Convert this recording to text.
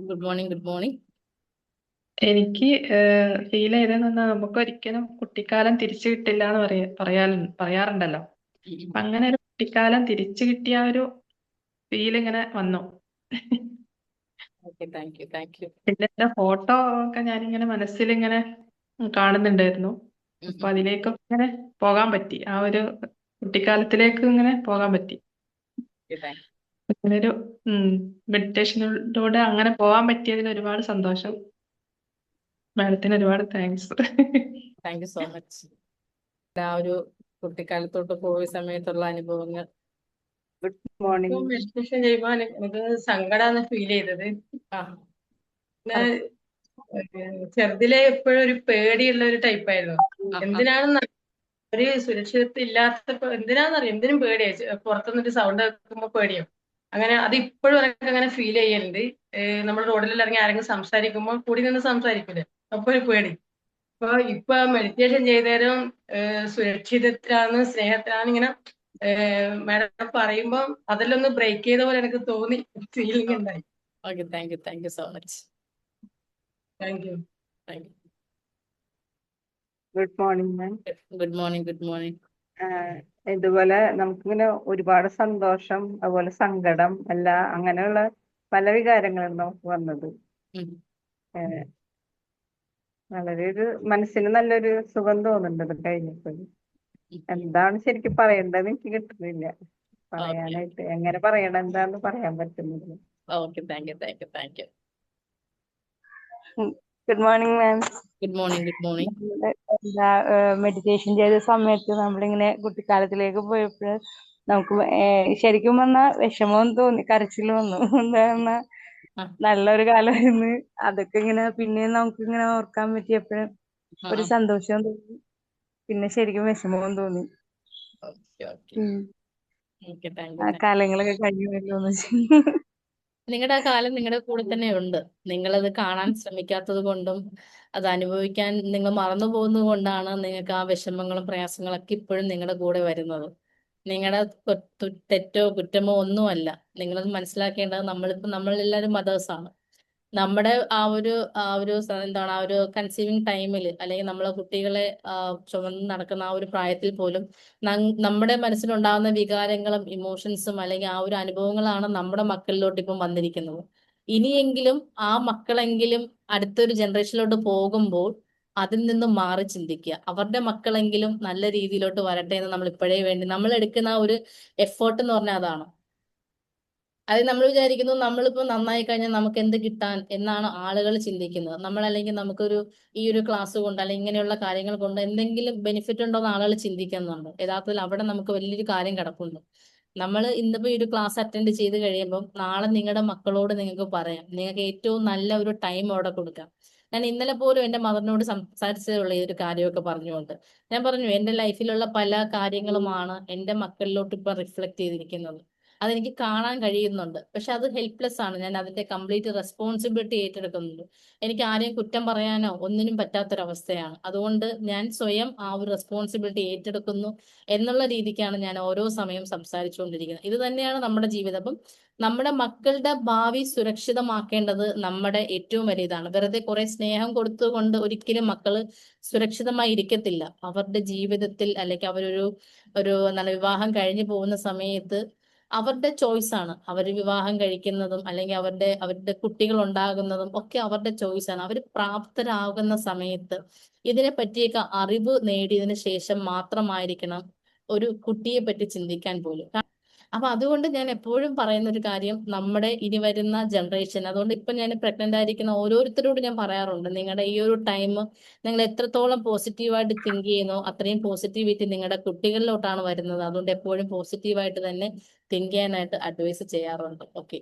Good morning. Good morning. എനിക്ക് feel ചെയ്തതെന്ന് പറഞ്ഞാൽ നമുക്ക് ഒരിക്കലും കുട്ടിക്കാലം തിരിച്ചു കിട്ടില്ല എന്ന് പറയാറുണ്ടല്ലോ. അപ്പൊ അങ്ങനെ ഒരു കുട്ടിക്കാലം തിരിച്ചു കിട്ടിയ ഒരു ഫീൽ ഇങ്ങനെ വന്നു. Okay, thank you, thank you. പിന്നെ എന്റെ ഫോട്ടോ ഒക്കെ ഞാനിങ്ങനെ മനസ്സിലിങ്ങനെ കാണുന്നുണ്ടായിരുന്നു. അപ്പൊ അതിലേക്കൊക്കെ ഇങ്ങനെ പോകാൻ പറ്റി. ആ ഒരു കുട്ടിക്കാലത്തിലേക്ക് ഇങ്ങനെ പോകാൻ പറ്റി. താങ്ക് അങ്ങനെ ഒരു മെഡിറ്റേഷനിലൂടെ അങ്ങനെ പോകാൻ പറ്റിയതിൽ ഒരുപാട് സന്തോഷം. മാഡത്തിന് ഒരുപാട് താങ്ക്സ്. You so much. ആ ഒരു കുട്ടിക്കാലത്തോട്ട് പോയ സമയത്തുള്ള അനുഭവങ്ങൾ ഗുഡ് ഇപ്പം മോർണിംഗ്. മെഡിറ്റേഷൻ ചെയ്യുമ്പോൾ എനിക്ക് സങ്കടാന്ന് ഫീൽ ചെയ്തത്. ആ പിന്നെ ചെറുതിലെ എപ്പോഴും ഒരു പേടിയുള്ള ഒരു ടൈപ്പായിരുന്നു. എന്തിനാണെന്ന് ഒരു സുരക്ഷിതത്വം ഇല്ലാത്തപ്പോ എന്തിനാന്നറിയാം, എന്തിനും പേടിയാ. പുറത്തുനിന്നൊരു സൗണ്ട് കേൾക്കുമ്പോ പേടിയും. അങ്ങനെ അത് ഇപ്പോഴും എനിക്ക് അങ്ങനെ ഫീൽ ചെയ്യലുണ്ട്. നമ്മൾ റോഡിൽ ഇറങ്ങി ആരെങ്കിലും സംസാരിക്കുമ്പോൾ കൂടി നിന്ന് സംസാരിക്കൂലേ, അപ്പൊ ഒരു പേടി. ഇപ്പൊ മെഡിറ്റേഷൻ ചെയ്തേരം സുരക്ഷിതത്തിലാണ്, സ്നേഹത്തിലാണ്, ഇങ്ങനെ മാഡം പറയുമ്പോ അതെല്ലാം ഒന്ന് ബ്രേക്ക് ചെയ്ത പോലെ എനിക്ക് തോന്നി, ഫീലിംഗ് ഉണ്ടായി. Okay, thank you so much. Thank you. Thank you. Good morning ma'am. Good morning. Good morning. ഇതുപോലെ നമുക്കിങ്ങനെ ഒരുപാട് സന്തോഷം, അതുപോലെ സങ്കടം, അങ്ങനെയുള്ള പല വികാരങ്ങളും നമുക്ക് വന്നത്. ആഹ് വളരെ ഒരു മനസ്സിന് നല്ലൊരു സുഖം തോന്നുന്നുണ്ട് ഇത് കഴിഞ്ഞപ്പോൾ. എന്താണ് ശരിക്കും പറയേണ്ടതെന്ന് എനിക്ക് കിട്ടുന്നില്ല. ഓക്കെ, പറയാനായിട്ട് എങ്ങനെ പറയണം, എന്താന്ന് പറയാൻ പറ്റുന്നില്ല. Okay, thank you. Good morning ma'am. Good morning. Good morning. Meditation ചെയ്ത സമയത്ത് നമ്മളിങ്ങനെ കുട്ടിക്കാലത്തിലേക്ക് പോയപ്പോൾ നമുക്ക് ശരിക്കും പറഞ്ഞാൽ വിഷമവും തോന്നി, കരച്ചിലും വന്നു. എന്താ പറഞ്ഞാ നല്ലൊരു കാലമായിരുന്നു. അതൊക്കെ ഇങ്ങനെ പിന്നെയും നമുക്ക് ഇങ്ങനെ ഓർക്കാൻ പറ്റിയപ്പോഴും ഒരു സന്തോഷവും തോന്നി, പിന്നെ ശരിക്കും വിഷമവും തോന്നി. താങ്ക് ആ യു. കാലങ്ങളൊക്കെ കഴിഞ്ഞു. നിങ്ങളുടെ ആ കാലം നിങ്ങളുടെ കൂടെ തന്നെ ഉണ്ട്. നിങ്ങളത് കാണാൻ ശ്രമിക്കാത്തത് കൊണ്ടും അത് അനുഭവിക്കാൻ നിങ്ങൾ മറന്നു പോകുന്നത് കൊണ്ടാണ് നിങ്ങൾക്ക് ആ വിഷമങ്ങളും പ്രയാസങ്ങളൊക്കെ ഇപ്പോഴും നിങ്ങളുടെ കൂടെ വരുന്നത്. നിങ്ങളുടെ തെറ്റോ കുറ്റമോ ഒന്നുമല്ല. നിങ്ങളത് മനസ്സിലാക്കേണ്ടത് നമ്മളെല്ലാവരും മദേഴ്സാണ്. നമ്മുടെ എന്താണ്, ആ ഒരു കൺസീവിങ് ടൈമിൽ, അല്ലെങ്കിൽ നമ്മളെ കുട്ടികളെ ചുമന്ന് നടക്കുന്ന ആ ഒരു പ്രായത്തിൽ പോലും നമ്മുടെ മനസ്സിലുണ്ടാകുന്ന വികാരങ്ങളും ഇമോഷൻസും അല്ലെങ്കിൽ ആ ഒരു അനുഭവങ്ങളാണ് നമ്മുടെ മക്കളിലോട്ട് ഇപ്പം വന്നിരിക്കുന്നത്. ഇനിയെങ്കിലും ആ മക്കളെങ്കിലും അടുത്തൊരു ജനറേഷനിലോട്ട് പോകുമ്പോൾ അതിൽ നിന്നും മാറി ചിന്തിക്കുക. അവരുടെ മക്കളെങ്കിലും നല്ല രീതിയിലോട്ട് വരട്ടെ എന്ന് നമ്മൾ ഇപ്പോഴേ വേണ്ടി നമ്മൾ എടുക്കുന്ന ആ ഒരു എഫേർട്ട് എന്ന് പറഞ്ഞാൽ അതാണ്. അത് നമ്മൾ വിചാരിക്കുന്നു നമ്മളിപ്പോ നന്നായി കഴിഞ്ഞാൽ നമുക്ക് എന്ത് കിട്ടാൻ എന്നാണ് ആളുകൾ ചിന്തിക്കുന്നത്. നമ്മളല്ലെങ്കിൽ നമുക്കൊരു ഈ ഒരു ക്ലാസ് കൊണ്ട് അല്ലെങ്കിൽ ഇങ്ങനെയുള്ള കാര്യങ്ങൾ കൊണ്ട് എന്തെങ്കിലും ബെനിഫിറ്റ് ഉണ്ടോ എന്ന് ആളുകൾ ചിന്തിക്കുന്നുണ്ട്. യഥാർത്ഥത്തിൽ അവിടെ നമുക്ക് വലിയൊരു കാര്യം കിടക്കുന്നു. നമ്മൾ ഇന്നിപ്പോ ഈ ഒരു ക്ലാസ് അറ്റൻഡ് ചെയ്ത് കഴിയുമ്പോൾ നാളെ നിങ്ങളുടെ മക്കളോട് നിങ്ങൾക്ക് പറയാം, നിങ്ങൾക്ക് ഏറ്റവും നല്ല ഒരു ടൈം അവിടെ കൊടുക്കാം. ഞാൻ ഇന്നലെ പോലും എന്റെ മദറിനോട് സംസാരിച്ചതുള്ള ഈ ഒരു കാര്യമൊക്കെ പറഞ്ഞുകൊണ്ട് ഞാൻ പറഞ്ഞു, എന്റെ ലൈഫിലുള്ള പല കാര്യങ്ങളുമാണ് എന്റെ മക്കളിലോട്ട് ഇപ്പൊ റിഫ്ലക്ട് ചെയ്തിരിക്കുന്നത്. അതെനിക്ക് കാണാൻ കഴിയുന്നുണ്ട്. പക്ഷെ അത് ഹെൽപ്ലെസ് ആണ്. ഞാൻ അതിന്റെ കംപ്ലീറ്റ് റെസ്പോൺസിബിലിറ്റി ഏറ്റെടുക്കുന്നുണ്ട്. എനിക്ക് ആരെയും കുറ്റം പറയാനോ ഒന്നിനും പറ്റാത്തൊരവസ്ഥയാണ്. അതുകൊണ്ട് ഞാൻ സ്വയം ആ ഒരു റെസ്പോൺസിബിലിറ്റി ഏറ്റെടുക്കുന്നു എന്നുള്ള രീതിക്കാണ് ഞാൻ ഓരോ സമയം സംസാരിച്ചുകൊണ്ടിരിക്കുന്നത്. ഇത് തന്നെയാണ് നമ്മുടെ ജീവിതം. അപ്പം നമ്മുടെ മക്കളുടെ ഭാവി സുരക്ഷിതമാക്കേണ്ടത് നമ്മുടെ ഏറ്റവും വലിയ ഇതാണ്. വെറുതെ കുറെ സ്നേഹം കൊടുത്തുകൊണ്ട് ഒരിക്കലും മക്കള് സുരക്ഷിതമായി ഇരിക്കത്തില്ല. അവരുടെ ജീവിതത്തിൽ അല്ലെങ്കിൽ ഒരു എന്താണ് വിവാഹം കഴിഞ്ഞു പോകുന്ന സമയത്ത് അവരുടെ ചോയ്സ് ആണ്. അവർ വിവാഹം കഴിക്കുന്നതും അല്ലെങ്കിൽ അവരുടെ കുട്ടികൾ ഉണ്ടാകുന്നതും ഒക്കെ അവരുടെ ചോയ്സ് ആണ്. അവർ പ്രാപ്തരാകുന്ന സമയത്ത് ഇതിനെ പറ്റിയൊക്കെ അറിവ് നേടിയതിനു ശേഷം മാത്രമായിരിക്കണം ഒരു കുട്ടിയെ പറ്റി ചിന്തിക്കാൻ പോലും. അപ്പൊ അതുകൊണ്ട് ഞാൻ എപ്പോഴും പറയുന്ന ഒരു കാര്യം, നമ്മുടെ ഇനി വരുന്ന ജനറേഷൻ, അതുകൊണ്ട് ഇപ്പൊ ഞാൻ പ്രഗ്നന്റ് ആയിരിക്കുന്ന ഓരോരുത്തരോട് ഞാൻ പറയാറുണ്ട്, നിങ്ങളുടെ ഈ ഒരു ടൈം നിങ്ങൾ എത്രത്തോളം പോസിറ്റീവായിട്ട് തിങ്ക് ചെയ്യുന്നോ അത്രയും പോസിറ്റിവിറ്റി നിങ്ങളുടെ കുട്ടികളിലോട്ടാണ് വരുന്നത്. അതുകൊണ്ട് എപ്പോഴും പോസിറ്റീവായിട്ട് തന്നെ തിങ്ക് ചെയ്യാനായിട്ട് അഡ്വൈസ് ചെയ്യാറുണ്ട്. ഓക്കെ.